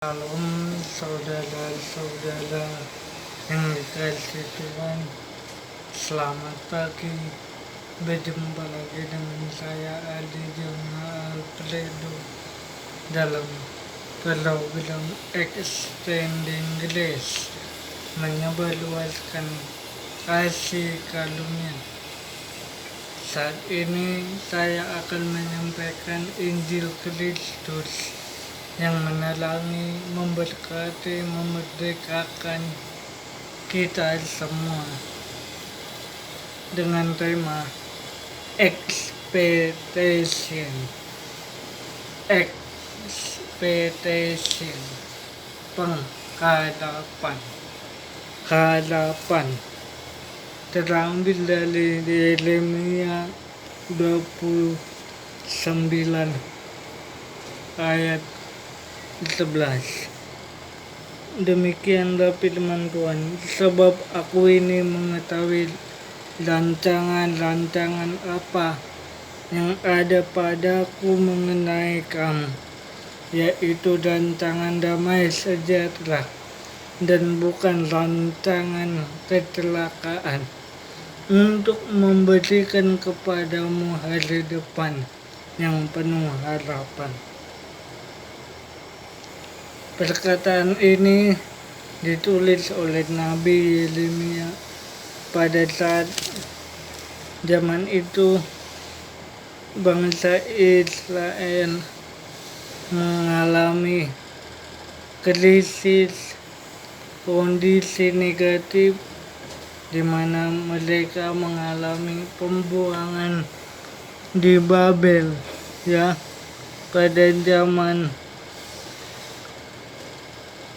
Shalom saudara-saudara yang dikasihi Tuhan. Selamat pagi. Berjumpa lagi dengan saya Adi Jona Alfredo dalam program Extending Grace, menyebarluaskan kasih karunia. Saat ini saya akan menyampaikan Injil Kristus yang menerangi, memberkati, memerdekakan kita semua dengan tema expectation, pengharapan, harapan, terambil dari Yeremia 29 ayat 11. Demikianlah firman Tuhan, sebab aku ini mengetahui rancangan-rancangan apa yang ada padaku mengenai kamu, yaitu rancangan damai sejahtera dan bukan rancangan kecelakaan, untuk memberikan kepadamu hari depan yang penuh harapan. Perkataan ini ditulis oleh Nabi Yeremia pada saat zaman itu bangsa Israel mengalami krisis, kondisi negatif di mana mereka mengalami pembuangan di Babel, pada zaman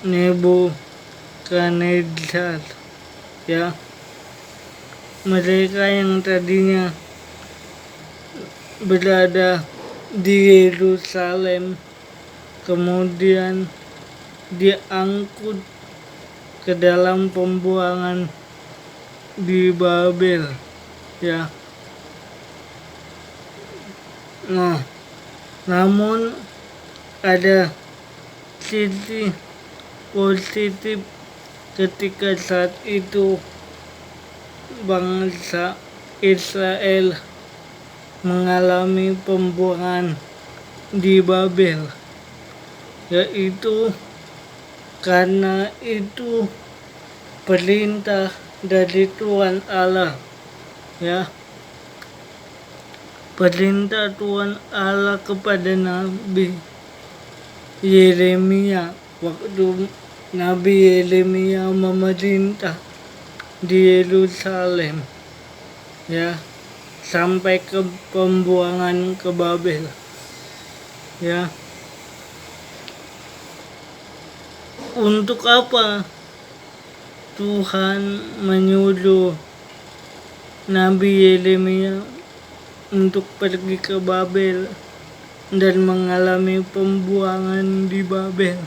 Nebukadnezar, mereka yang tadinya berada di Yerusalem kemudian diangkut ke dalam pembuangan di Babel, namun ada sisi positif ketika saat itu bangsa Israel mengalami pembuangan di Babel, yaitu karena itu perintah dari Tuhan Allah, perintah Tuhan Allah kepada Nabi Yeremia waktu Nabi Yeremia memerintah di Yerusalem, sampai ke pembuangan ke Babel, Untuk apa Tuhan menyuruh Nabi Yeremia untuk pergi ke Babel dan mengalami pembuangan di Babel?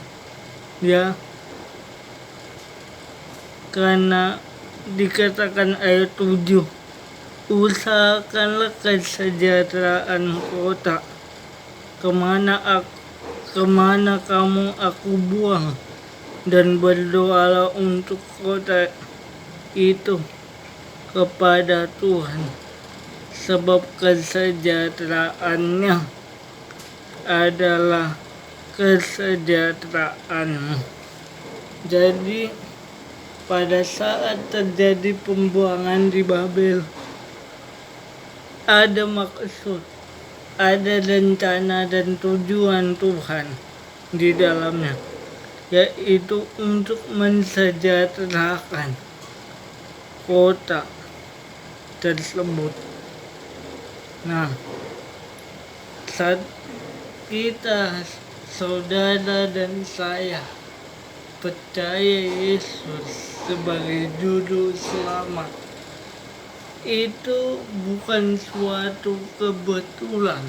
Karena dikatakan ayat 7, usahakanlah kesejahteraan kota kemana kamu aku buang, dan berdoalah untuk kota itu kepada Tuhan, sebab kesejahteraannya adalah kesejahteraanmu. Jadi pada saat terjadi pembuangan di Babel, ada maksud, ada rencana dan tujuan Tuhan di dalamnya, yaitu untuk mensejahterakan kota tersebut. Saat kita, saudara dan saya, percaya Yesus sebagai juru selamat, itu bukan suatu kebetulan.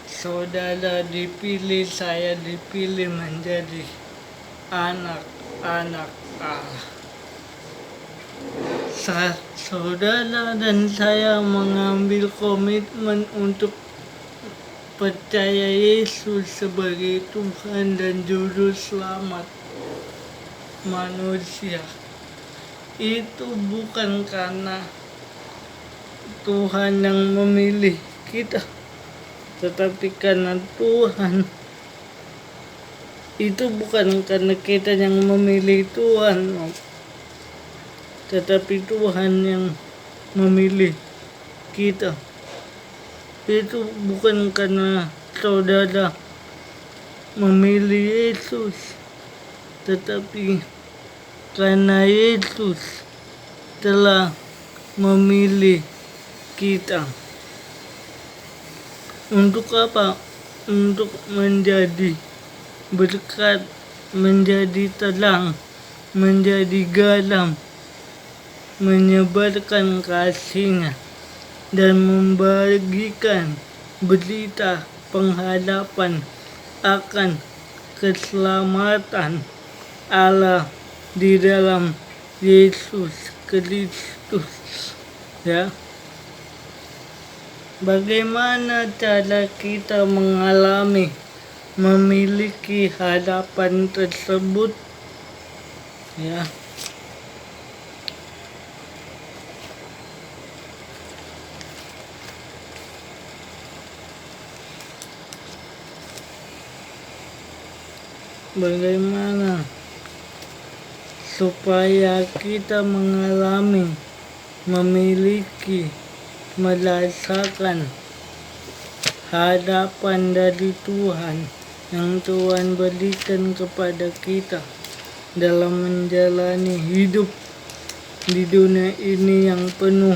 Saudara dipilih, saya dipilih menjadi anak-anak Allah. Saat saudara dan saya mengambil komitmen untuk percaya Yesus sebagai Tuhan dan Juru Selamat manusia, itu bukan karena Tuhan yang memilih kita, tetapi karena Tuhan. Itu bukan karena kita yang memilih Tuhan, tetapi Tuhan yang memilih kita. Itu bukan karena saudara memilih Yesus, tetapi karena Yesus telah memilih kita. Untuk apa? Untuk menjadi berkat, menjadi terang, menjadi garam, menyebarkan kasih-Nya, dan membagikan berita pengharapan akan keselamatan Allah di dalam Yesus Kristus. Ya. Bagaimana cara kita mengalami, memiliki harapan tersebut? Ya. Bagaimana supaya kita mengalami, memiliki, merasakan harapan dari Tuhan yang Tuhan berikan kepada kita dalam menjalani hidup di dunia ini yang penuh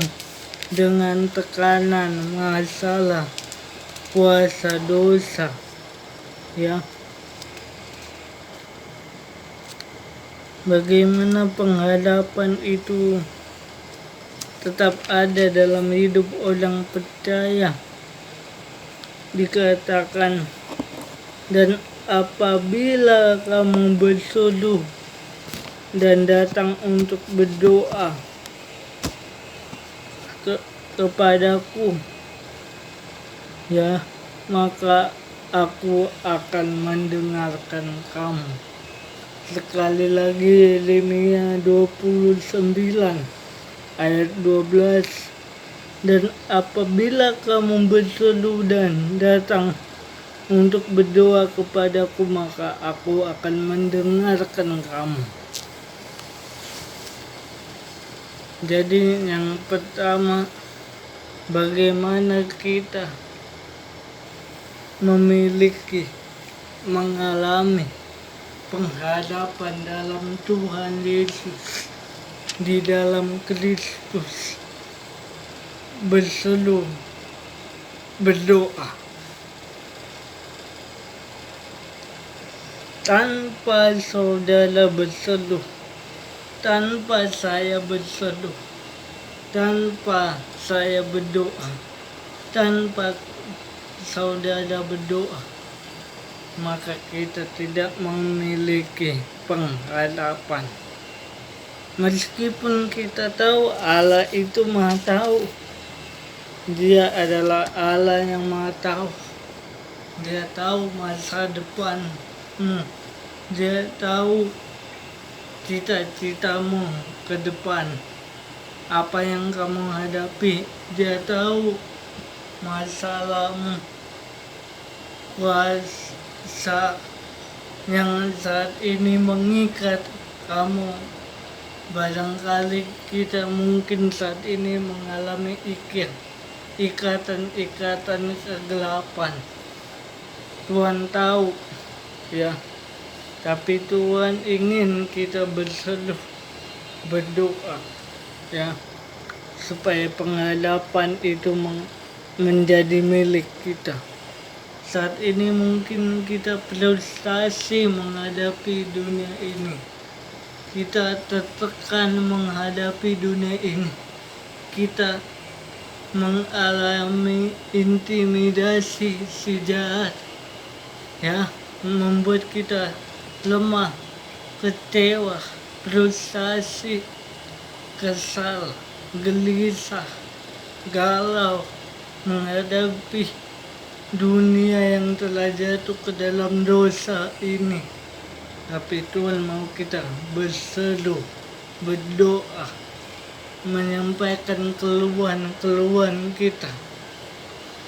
dengan tekanan, masalah, kuasa dosa. Ya. Bagaimana pengharapan itu tetap ada dalam hidup orang percaya? Dikatakan, dan apabila kamu berseru dan datang untuk berdoa kepadaku, ya, maka aku akan mendengarkan kamu. Sekali lagi, Yeremia 29 ayat 12. Dan apabila kamu berseru dan datang untuk berdoa kepadaku, maka aku akan mendengarkan kamu. Jadi yang pertama, bagaimana kita memiliki, mengalami pengharapan dalam Tuhan Yesus, di dalam Kristus, berseru, berdoa. Tanpa saudara berseru, tanpa saya berseru, tanpa saya berdoa, tanpa saudara berdoa, maka kita tidak memiliki pengharapan. Meskipun kita tahu Allah itu Maha Tahu, Dia adalah Allah yang Maha Tahu. Dia tahu masa depan, Dia tahu cita-citamu ke depan, apa yang kamu hadapi. Dia tahu masalahmu, kuasa yang saat ini mengikat kamu. Barangkali kita mungkin saat ini mengalami ikatan kegelapan. Tuhan tahu, ya. Tapi Tuhan ingin kita berseru, berdoa, ya, supaya pengharapan itu menjadi milik kita. Saat ini mungkin kita frustasi menghadapi dunia ini. Kita tertekan menghadapi dunia ini. Kita mengalami intimidasi si jahat, ya, membuat kita lemah, kecewa, frustasi, kesal, gelisah, galau menghadapi dunia yang telah jatuh ke dalam dosa ini. Tapi Tuhan mau kita berseru, berdoa, menyampaikan keluhan-keluhan kita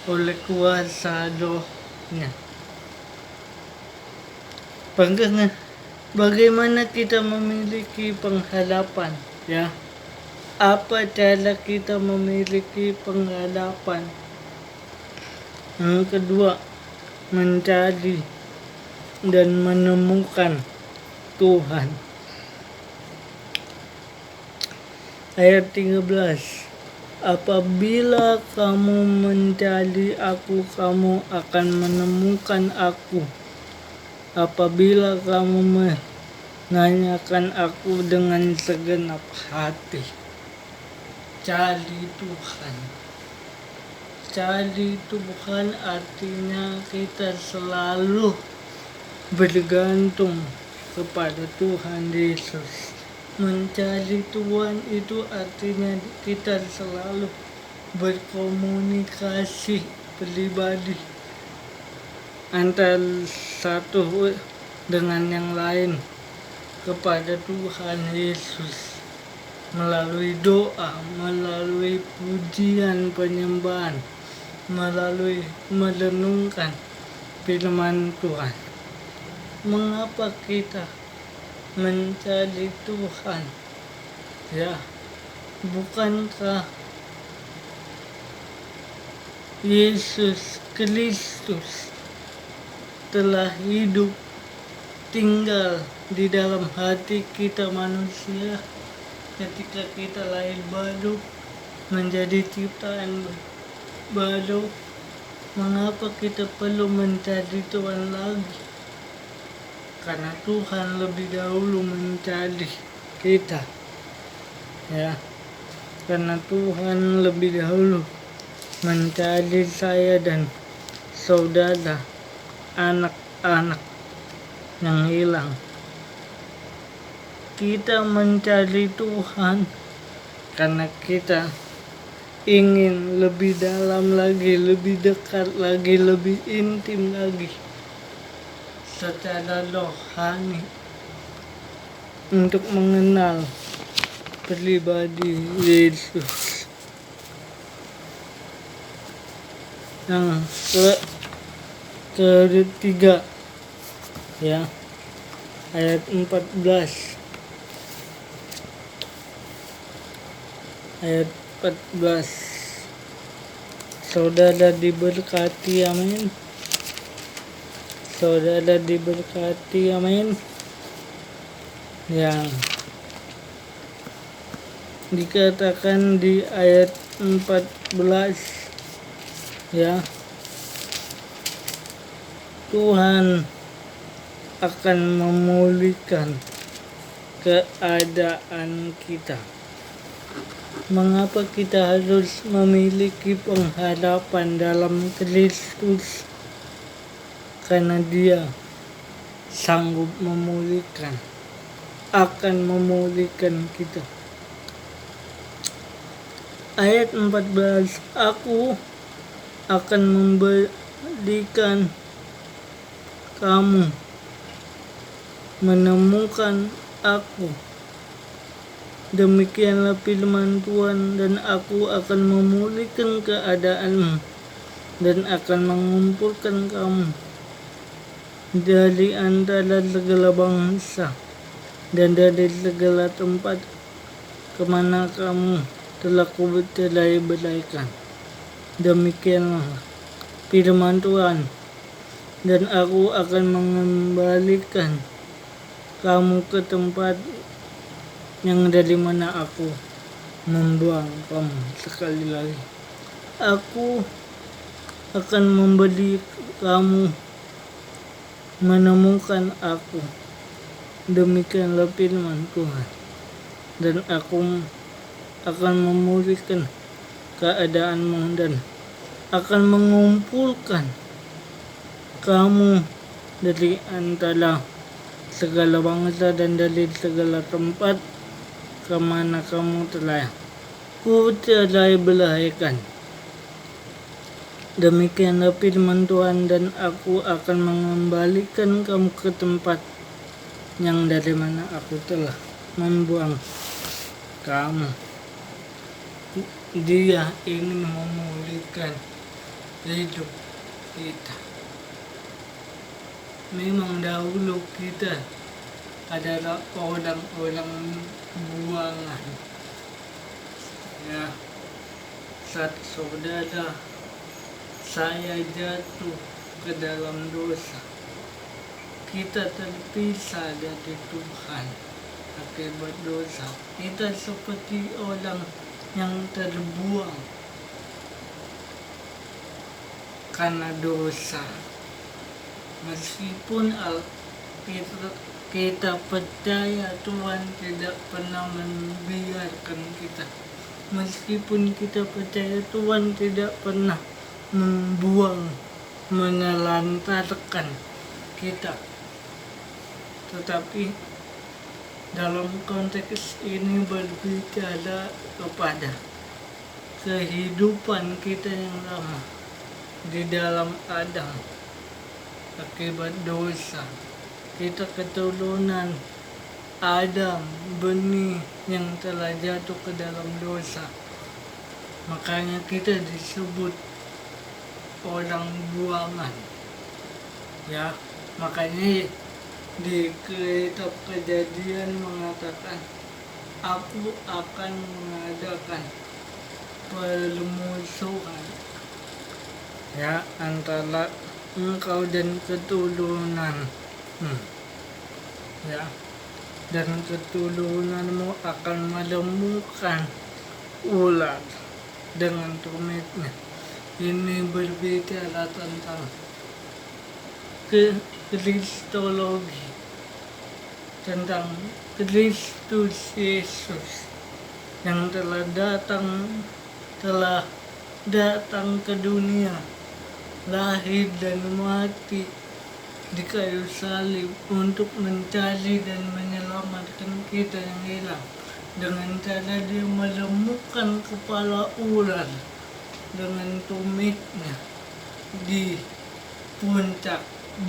oleh kuasa Roh-Nya. Bagaimana kita memiliki pengharapan, ya? Apa cara kita memiliki pengharapan? Yang kedua, mencari dan menemukan Tuhan. Ayat 13. Apabila kamu mencari aku, kamu akan menemukan aku. Apabila kamu menanyakan aku dengan segenap hati. Cari Tuhan. Cari Tuhan artinya kita selalu bergantung kepada Tuhan Yesus. Mencari Tuhan itu artinya kita selalu berkomunikasi pribadi antara satu dengan yang lain kepada Tuhan Yesus melalui doa, melalui pujian penyembahan, melalui merenungkan firman Tuhan. Mengapa kita mencari Tuhan? Ya, bukankah Yesus Kristus telah hidup, tinggal di dalam hati kita manusia ketika kita lahir baru, menjadi ciptaan baru? Mengapa kita perlu mencari Tuhan lagi? Karena Tuhan lebih dahulu mencari kita, ya. Karena Tuhan lebih dahulu mencari saya dan saudara, anak-anak yang hilang. Kita mencari Tuhan karena kita ingin lebih dalam lagi, lebih dekat lagi, lebih intim lagi secara rohani untuk mengenal pribadi Yesus. Yang ketiga, ya, ayat 14. Ayat 14. Saudara diberkati, amin. Saudara diberkati, amin. Yang dikatakan di ayat 14, ya, Tuhan akan memulihkan keadaan kita. Mengapa kita harus memiliki pengharapan dalam Kristus? Karena Dia sanggup memulihkan, akan memulihkan kita. Ayat 14, aku akan memberikan kamu menemukan aku. Demikianlah firman Tuhan, dan aku akan memulihkan keadaanmu dan akan mengumpulkan kamu dari antara segala bangsa dan dari segala tempat kemana kamu telah kuberai-beraikan. Demikianlah firman Tuhan, dan aku akan mengembalikan kamu ke tempat yang dari mana aku membuang kamu. Sekali lagi, aku akan memberi kamu menemukan aku. Demikianlah firman Tuhan, dan aku akan memulihkan keadaanmu dan akan mengumpulkan kamu dari antara segala bangsa dan dari segala tempat kemana kamu telah kucerai-belaikan. Demikianlah firman Tuhan, dan aku akan mengembalikan kamu ke tempat yang dari mana aku telah membuang kamu. Dia ingin memulihkan hidup kita. Memang dahulu kita adalah orang-orang buangan. Ya, saat saudara saya jatuh ke dalam dosa, kita terpisah dari Tuhan akibat dosa. Kita seperti orang yang terbuang karena dosa. Meskipun kita percaya Tuhan tidak pernah membiarkan kita, meskipun kita percaya Tuhan tidak pernah membuang, menelantarkan kita, tetapi dalam konteks ini berbicara kepada kehidupan kita yang lama di dalam Adam. Akibat dosa, kita keturunan Adam, benih yang telah jatuh ke dalam dosa. Makanya kita disebut orang buangan. Ya, makanya di kitab Kejadian mengatakan, aku akan mengadakan permusuhan ya antara engkau dan keturunan ya, dan keturunanmu akan menemukan ular dengan tumitnya. Ini berbicara tentang kristologi, tentang Kristus Yesus yang telah datang ke dunia, lahir dan mati di kayu salib untuk mencari dan menyelamatkan kita yang hilang, dengan cara dia melemukkan kepala ular dengan tumitnya di puncak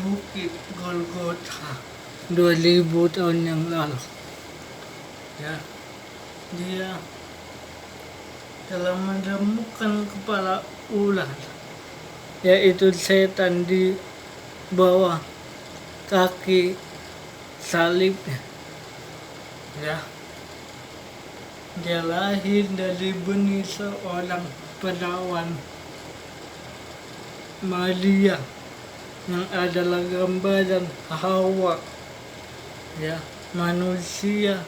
bukit Golgotha 2000 tahun yang lalu. Ya, dia telah melemukkan kepala ular, yaitu setan, di bawah kaki salibnya. Ya, dia lahir dari benih seorang perawan Maria yang adalah gambaran Hawa, ya, manusia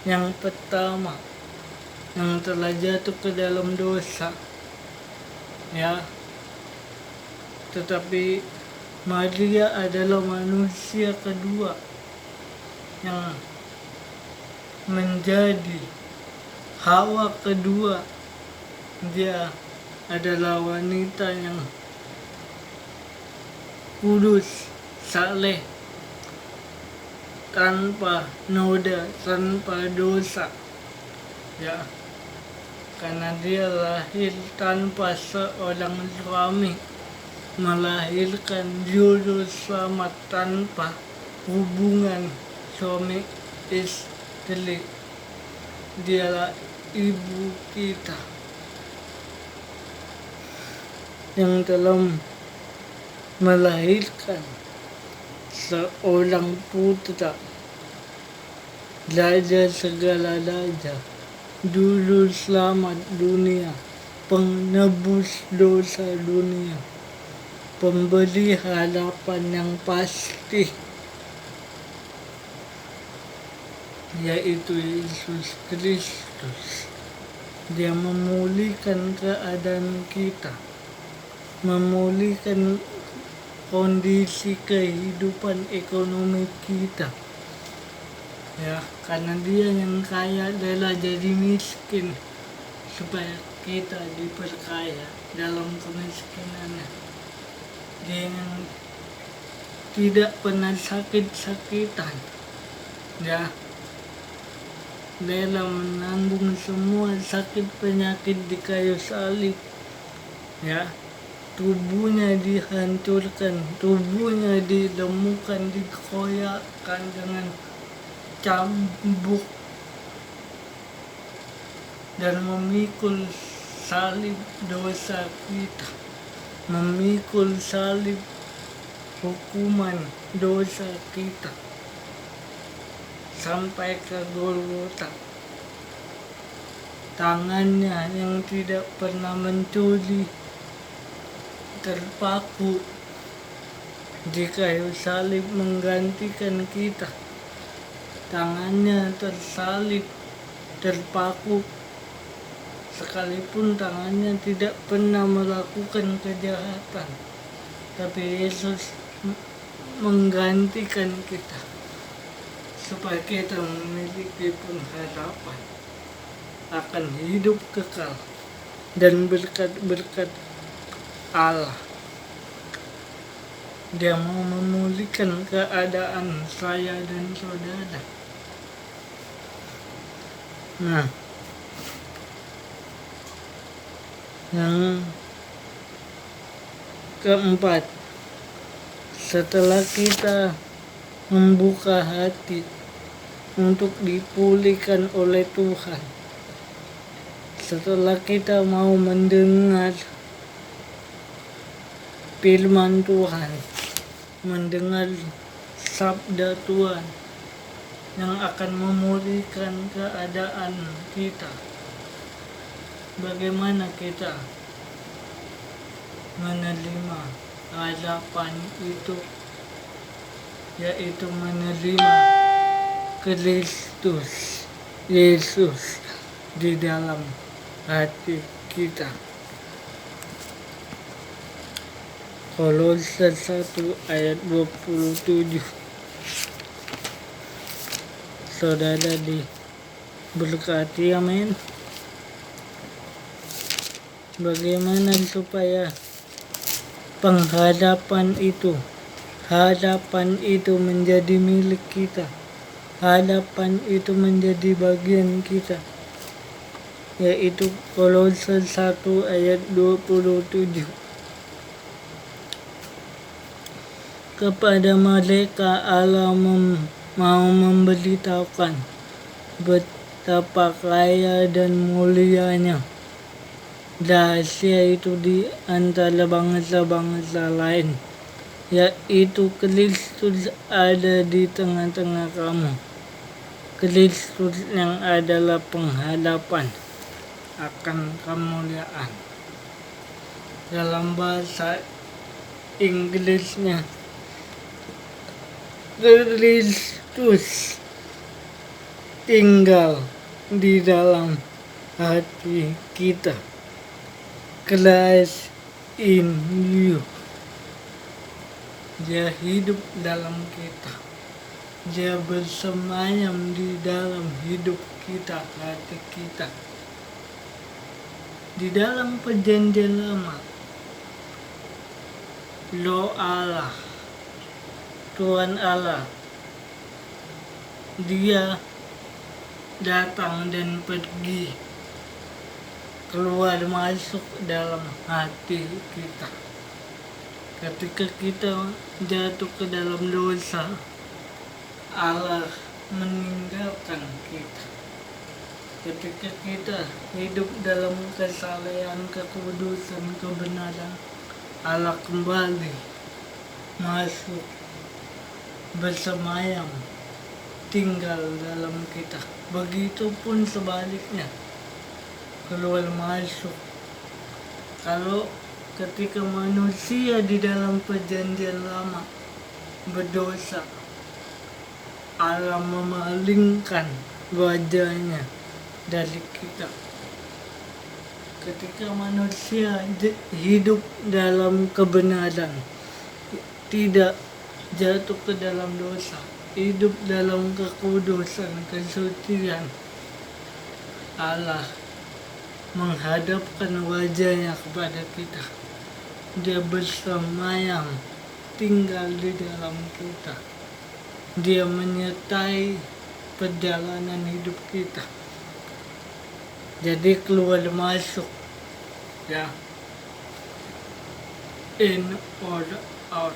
yang pertama yang telah jatuh ke dalam dosa. Ya, tetapi Maria adalah manusia kedua yang menjadi Hawa kedua. Dia adalah wanita yang kudus, saleh, tanpa noda, tanpa dosa. Ya, karena dia lahir tanpa seorang suami, melahirkan juru selamat tanpa hubungan suami istri. Dialah ibu kita yang telah melahirkan seorang putra, raja segala raja, juru selamat dunia, penebus dosa dunia, pemberi harapan yang pasti, yaitu Yesus Kristus. Dia memulihkan keadaan kita, memulihkan kondisi kehidupan ekonomi kita. Ya, karena dia yang kaya rela jadi miskin supaya kita diperkaya dalam kemiskinannya. Dia yang tidak pernah sakit-sakitan, ya, rela menanggung semua sakit penyakit di kayu salib, ya, tubuhnya dihancurkan, tubuhnya dilemukan, dikoyakkan dengan cambuk dan memikul salib dosa kita, memikul salib hukuman dosa kita sampai ke Golgota. Tangannya yang tidak pernah mencuri terpaku di kayu salib menggantikan kita. Tangannya tersalib, terpaku, sekalipun tangannya tidak pernah melakukan kejahatan, tapi Yesus menggantikan kita supaya kita memiliki pengharapan akan hidup kekal dan berkat-berkat Allah. Dia mau memulihkan keadaan saya dan saudara. Nah, yang keempat, setelah kita membuka hati untuk dipulihkan oleh Tuhan, setelah kita mau mendengar firman Tuhan, mendengar sabda Tuhan yang akan memulihkan keadaan kita, bagaimana kita menerima harapan itu, yaitu menerima Kristus Yesus di dalam hati kita. Kolose 1 ayat 27. Saudara diberkati, amin. Bagaimana supaya pengharapan itu, harapan itu menjadi milik kita, harapan itu menjadi bagian kita, yaitu Kolose 1 ayat 27. Kepada mereka Allah mau memberitahukan betapa kaya dan mulianya rahasia itu di antara bangsa-bangsa lain, yaitu Kristus ada di tengah-tengah kamu. Kristus yang adalah pengharapan akan kemuliaan. Dalam bahasa Inggrisnya, Kristus tinggal di dalam hati kita. Christ in you. Dia hidup dalam kita. Dia bersemayam di dalam hidup kita, hati kita. Di dalam perjanjian lama, Roh Allah, Tuhan Allah, Dia datang dan pergi, keluar masuk dalam hati kita. Ketika kita jatuh ke dalam dosa, Allah meninggalkan kita. Ketika kita hidup dalam kesalehan, kekudusan, kebenaran, Allah kembali masuk, bersemayam, tinggal dalam kita. Begitupun sebaliknya, keluar masuk. Kalau ketika manusia di dalam perjanjian lama berdosa, Allah memalingkan wajahnya dari kita. Ketika manusia hidup dalam kebenaran, tidak jatuh ke dalam dosa, hidup dalam kekudusan, kesucian, Allah menghadapkan wajahnya kepada kita. Dia bersemayam, tinggal di dalam kita. Dia menyertai perjalanan hidup kita. Jadi keluar masuk, ya. in or out.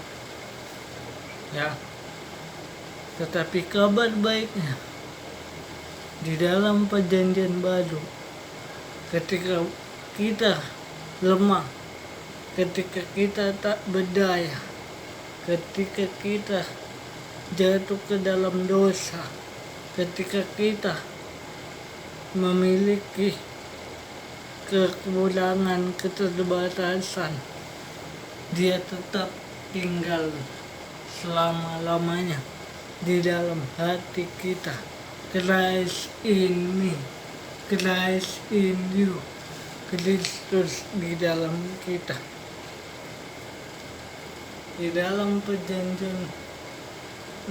Ya. Tetapi kabar baiknya di dalam perjanjian baru, ketika kita lemah, ketika kita tak berdaya, ketika kita jatuh ke dalam dosa, ketika kita memiliki kekurangan, keterbatasan, Dia tetap tinggal selama-lamanya di dalam hati kita. Christ in me, Christ in you, Kristus di dalam kita. Di dalam perjanjian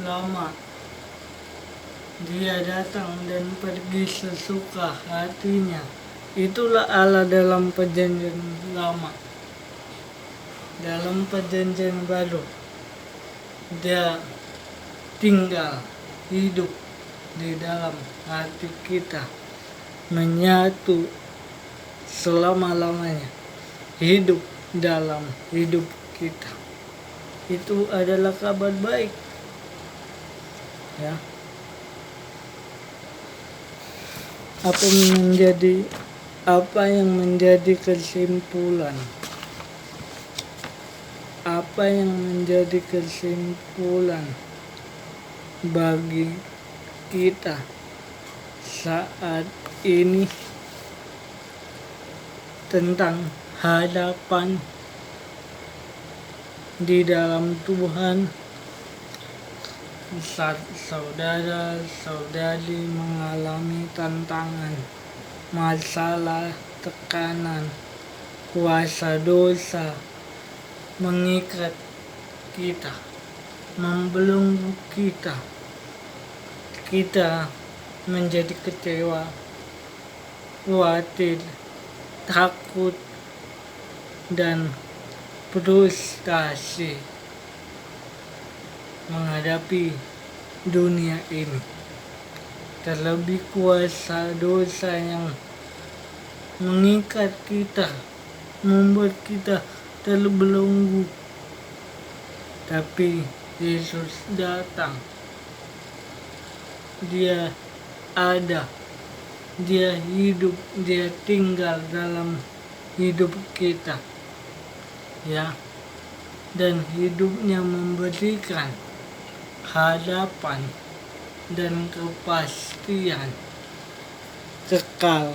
lama, Dia datang dan pergi sesuka hatinya. Itulah Allah dalam perjanjian lama. Dalam perjanjian baru, Dia tinggal hidup di dalam hati kita, menyatu selama-lamanya, hidup dalam hidup kita. Itu adalah kabar baik. Ya. Apa yang menjadi kesimpulan? Apa yang menjadi kesimpulan bagi kita saat ini tentang harapan di dalam Tuhan? Saat saudara-saudari mengalami tantangan, masalah, tekanan, kuasa dosa mengikat kita, membelenggu kita, kita menjadi kecewa, khawatir, takut, dan frustasi menghadapi dunia ini. Terlebih kuasa dosa yang mengikat kita, membuat kita terbelenggu. Tapi Yesus datang. Dia ada, Dia hidup, Dia tinggal dalam hidup kita. Ya. Dan hidupnya memberikan harapan dan kepastian kekal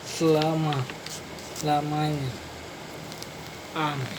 selama-lamanya. Amin.